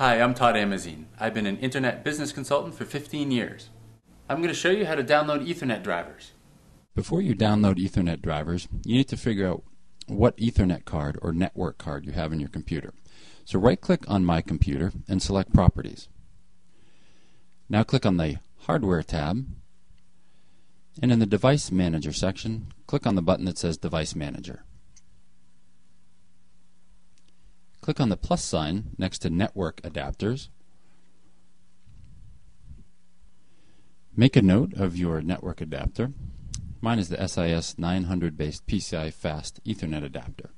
Hi, I'm Todd Amazine. I've been an internet business consultant for 15 years. I'm going to show you how to download Ethernet drivers. Before you download Ethernet drivers, you need to figure out what Ethernet card or network card you have in your computer. So right-click on My Computer and select Properties. Now click on the Hardware tab, and in the Device Manager section, click on the button that says Device Manager. Click on the plus sign next to Network Adapters. Make a note of your network adapter. Mine is the SIS 900 based PCI Fast Ethernet adapter.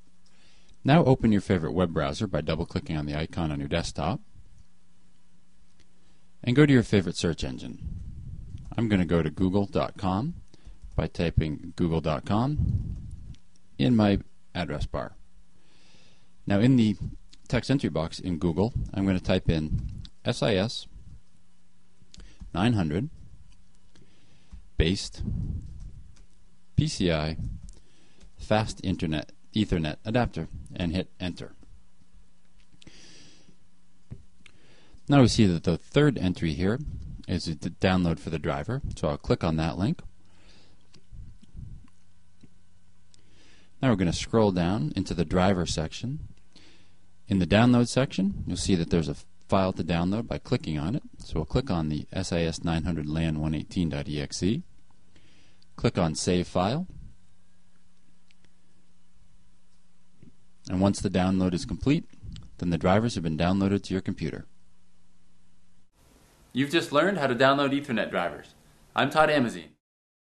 Now open your favorite web browser by double-clicking on the icon on your desktop and go to your favorite search engine. I'm going to go to google.com by typing google.com in my address bar. Now in the text entry box in Google, I'm going to type in SIS 900 based PCI Fast Ethernet adapter and hit enter. Now we see that the third entry here is the download for the driver, so I'll click on that link. Now we're going to scroll down into the driver section. In the download section, you'll see that there's a file to download by clicking on it. So we'll click on the SIS 900 LAN 118.exe. Click on Save File. And once the download is complete, then the drivers have been downloaded to your computer. You've just learned how to download Ethernet drivers. I'm Todd Amazine.